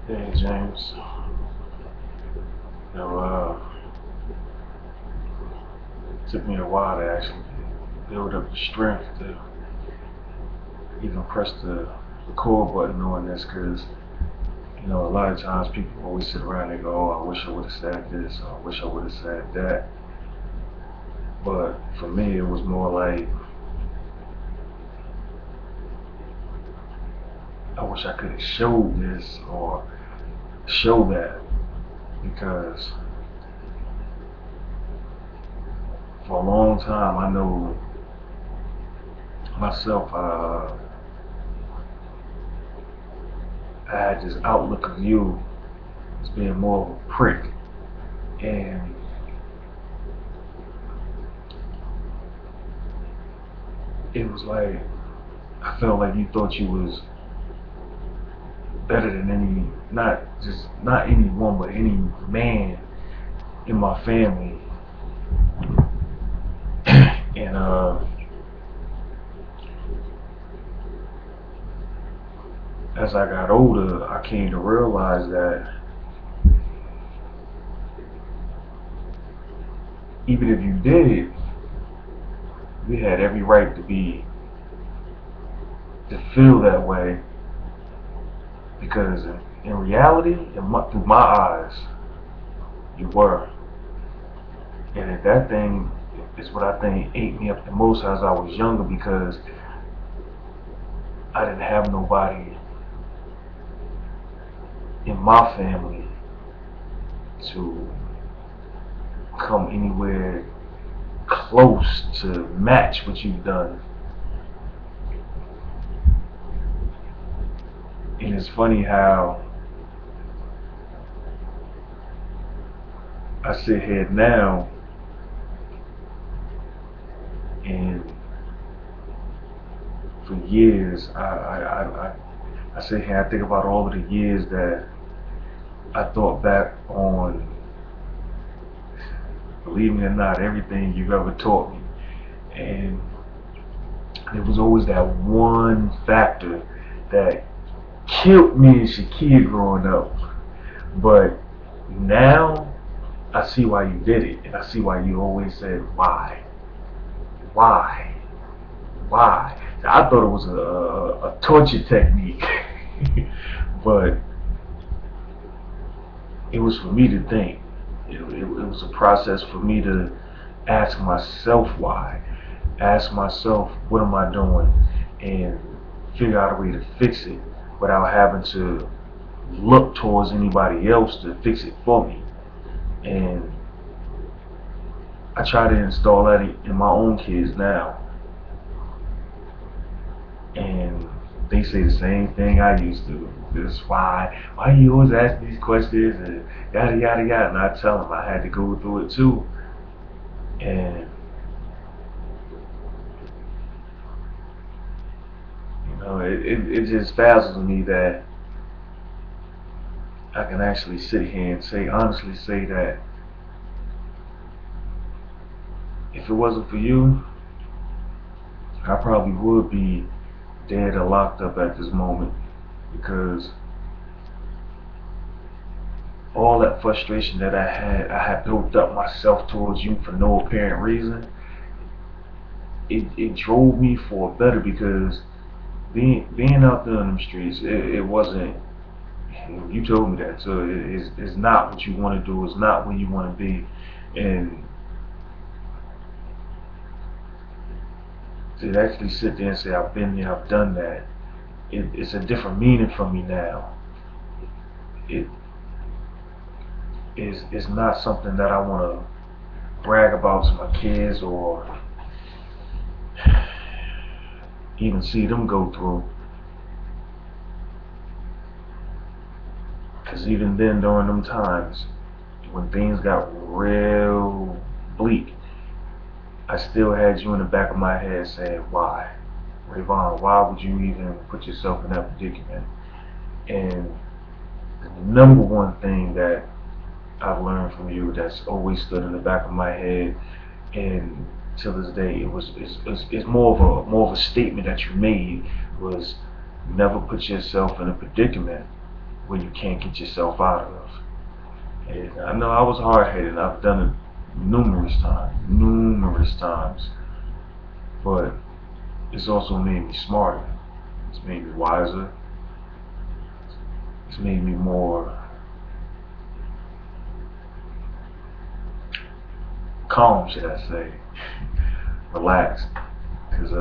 Hey James, you know, it took me a while to actually build up the strength to even press the record button on this because, a lot of times people always sit around and go, oh, I wish I would have said this, or I wish I would have said that. But for me, it was more like, I wish I could have showed this or show that because for a long time, I know myself, I had this outlook of you as being more of a prick. And it was like, I felt like you thought you was better than any, not anyone, but any man in my family. And as I got older, I came to realize that even if you did, you had every right to feel that way because in reality, through my eyes, you were. And that thing is what I think ate me up the most as I was younger because I didn't have nobody in my family to come anywhere close to match what you've done. And it's funny how I sit here now and for years I sit here and I think about all of the years that I thought back on, believe me or not, everything you've ever taught me. And there was always that one factor that killed me and Shakia growing up. But now I see why you did it, and I see why you always said why, why, why. I thought it was a torture technique, but it was for me to think. It was a process for me to ask myself why, ask myself what am I doing, and figure out a way to fix it without having to look towards anybody else to fix it for me. And I try to install that in my own kids now. And they say the same thing I used to. This why you always ask these questions and yada yada yada. And I tell them I had to go through it too. And it just dazzles me that I can actually sit here and honestly say that if it wasn't for you, I probably would be dead or locked up at this moment because all that frustration that I had built up myself towards you for no apparent reason. It drove me for better because being out there in the streets, it wasn't. You told me that, so it's not what you want to do. It's not where you want to be, and to actually sit there and say I've been there, I've done that. It's a different meaning for me now. It is not something that I want to brag about to my kids or even see them go through. Because even then, during them times, when things got real bleak, I still had you in the back of my head saying, why? Rayvon, why would you even put yourself in that predicament? And the number one thing that I've learned from you that's always stood in the back of my head, and till this day, it's more of a statement that you made was never put yourself in a predicament where you can't get yourself out of. And I know I was hard-headed. I've done it numerous times, but it's also made me smarter. It's made me wiser. It's made me more calm, should I say, relaxed. Because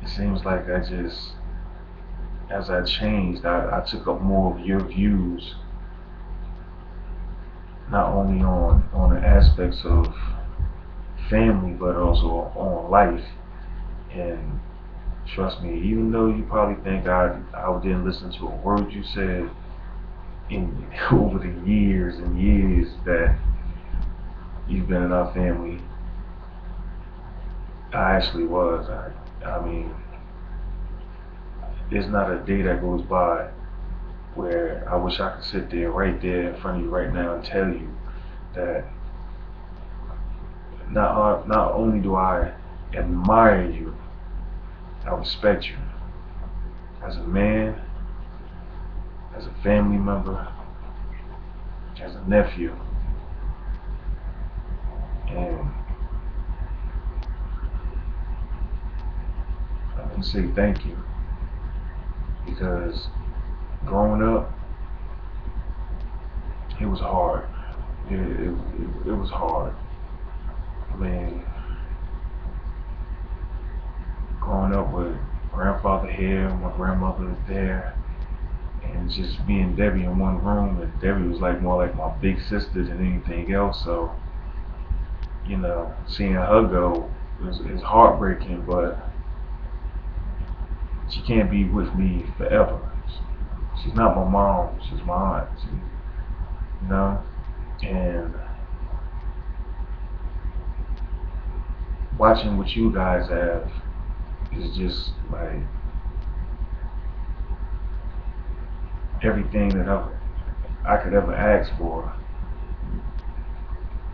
it seems like as I changed, I took up more of your views, not only on the aspects of family, but also on life. And trust me, even though you probably think I didn't listen to a word you said in over the years and years that you've been in our family, I actually was. I mean, there's not a day that goes by where I wish I could sit there right there in front of you right now and tell you that not only do I admire you, I respect you as a man, as a family member, as a nephew, and I can say thank you because growing up, it was hard. It was hard. I mean, growing up with grandfather here, my grandmother there, and just me and Debbie in one room, and Debbie was like more like my big sister than anything else. So, you know, seeing her go is heartbreaking, but she can't be with me forever. She's not my mom, she's my aunt. You know, and watching what you guys have is just like everything that I could ever ask for,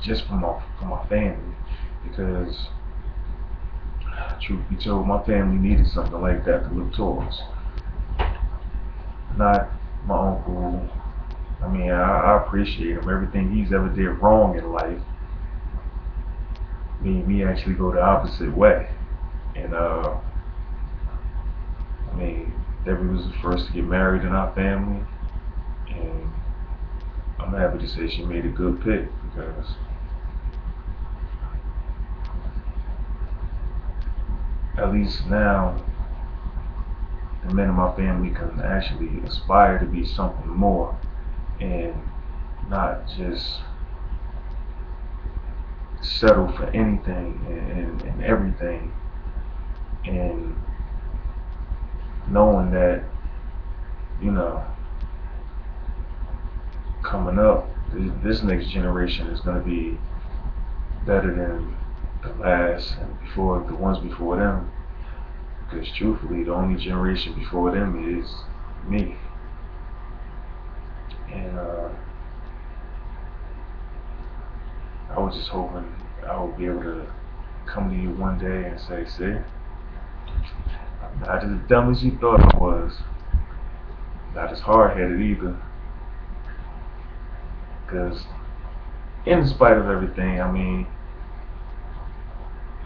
just for my family. Because truth be told, my family needed something like that to look towards. Not my uncle. I mean, I appreciate him. Everything he's ever did wrong in life made me actually go the opposite way. And I mean, Debbie was the first to get married in our family, and I'm happy to say she made a good pick because at least now the men in my family can actually aspire to be something more and not just settle for anything and everything, and knowing that, you know, coming up, this next generation is going to be better than the last and before the ones before them, because truthfully the only generation before them is me. And I was just hoping I would be able to come to you one day and say, see, I'm not as dumb as you thought I was, not as hard-headed either, because in spite of everything, I mean,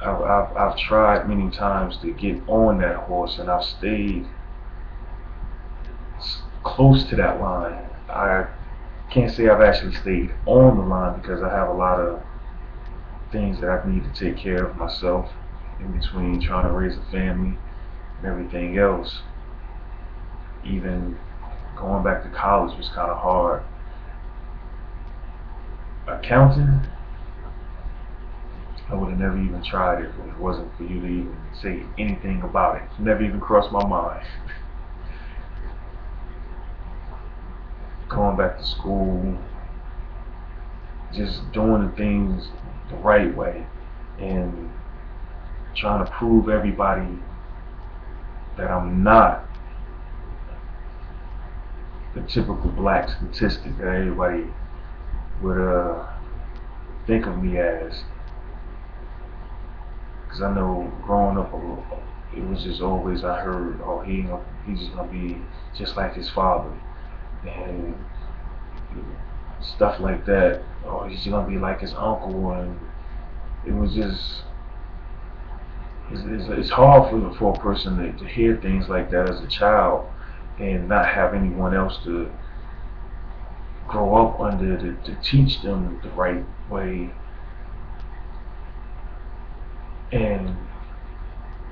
I've tried many times to get on that horse, and I've stayed close to that line. I can't say I've actually stayed on the line because I have a lot of things that I need to take care of myself in between trying to raise a family and everything else. Even going back to college was kind of hard. Accounting, I would have never even tried it if it wasn't for you to even say anything about it. It never even crossed my mind. Going back to school, just doing the things the right way and trying to prove everybody that I'm not the typical black statistic that everybody would think of me as. because I know growing up, it was just always I heard, oh, he's just gonna be just like his father, and stuff like that. Oh, he's gonna be like his uncle, and it was just it's hard for a person to hear things like that as a child and not have anyone else to grow up under to teach them the right way, and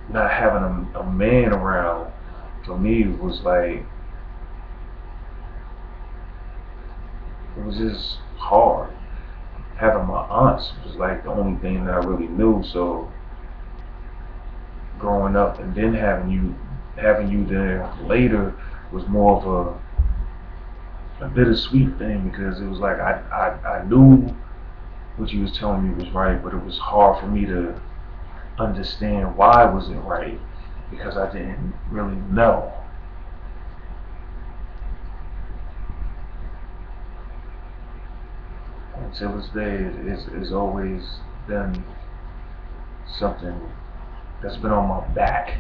not having a man around for me was like, it was just hard. Having my aunts was like the only thing that I really knew. So growing up and then having you there later was more of a bittersweet thing, because it was like I knew what you was telling me was right, but it was hard for me to understand why was it right, because I didn't really know. And to this day, it's always been something that's been on my back.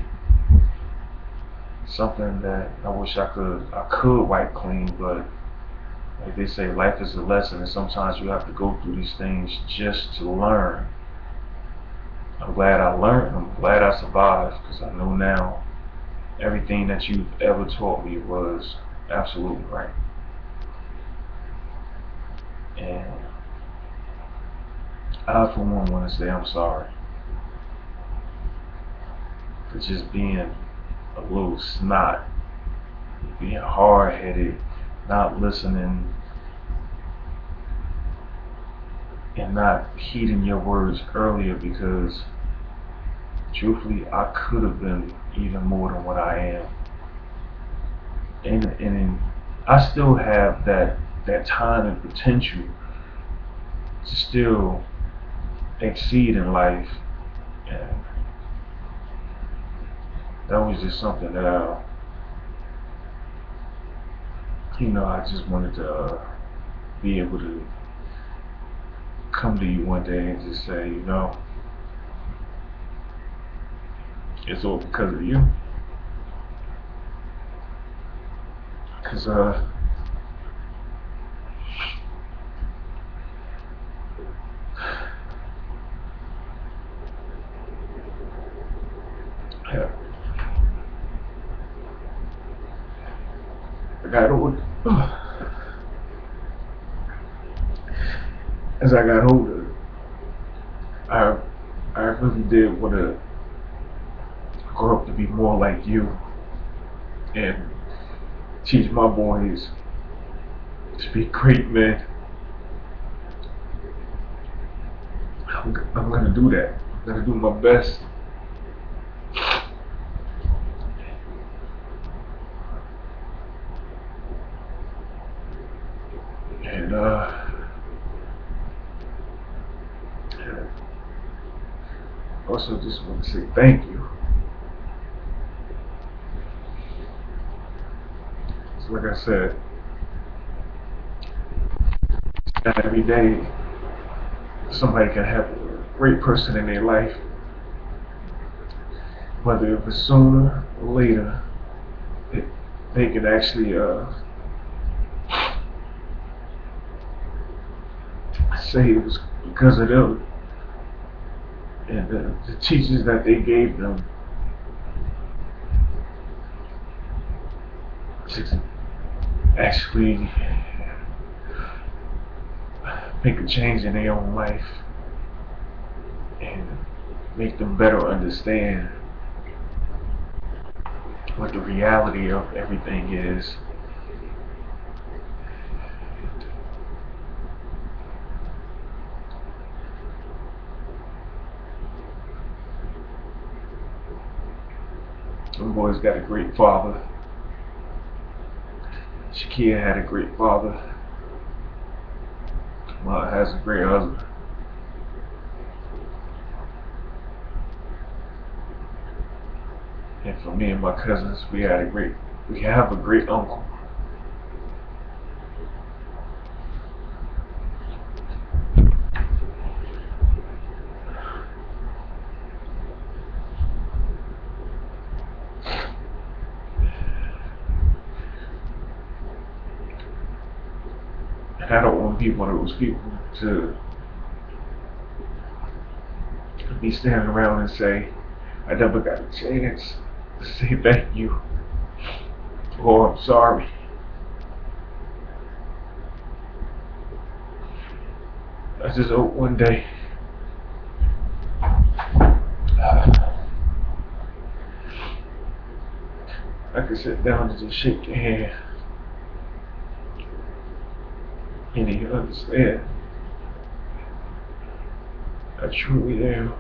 Something that I wish I could wipe clean, but like they say, life is a lesson, and sometimes you have to go through these things just to learn. I'm glad I learned. I'm glad I survived, because I know now everything that you've ever taught me was absolutely right. And I, for one, want to say I'm sorry for just being a little snot, being hard-headed, not listening, and not heeding your words earlier, because truthfully I could have been even more than what I am. And I still have that time and potential to still exceed in life, and that was just something that I just wanted to be able to come to you one day and just say, it's all because of you. Because yeah, I got older. As I got older, I I really did want to grow up to be more like you and teach my boys to be great men. I'm gonna do that. I'm gonna do my best. And also just want to say thank you. So like I said, every day somebody can have a great person in their life, whether it was sooner or later. It, they can actually say it was because of them and the teachers that they gave them to actually make a change in their own life and make them better understand what the reality of everything is. Them boys got a great father. Shakia had a great father. Mama has a great husband. And for me and my cousins, we have a great uncle. And I don't want to be one of those people to be standing around and say, I never got a chance to say thank you or I'm sorry. I just hope one day I can sit down and just shake your hand and you understand I truly am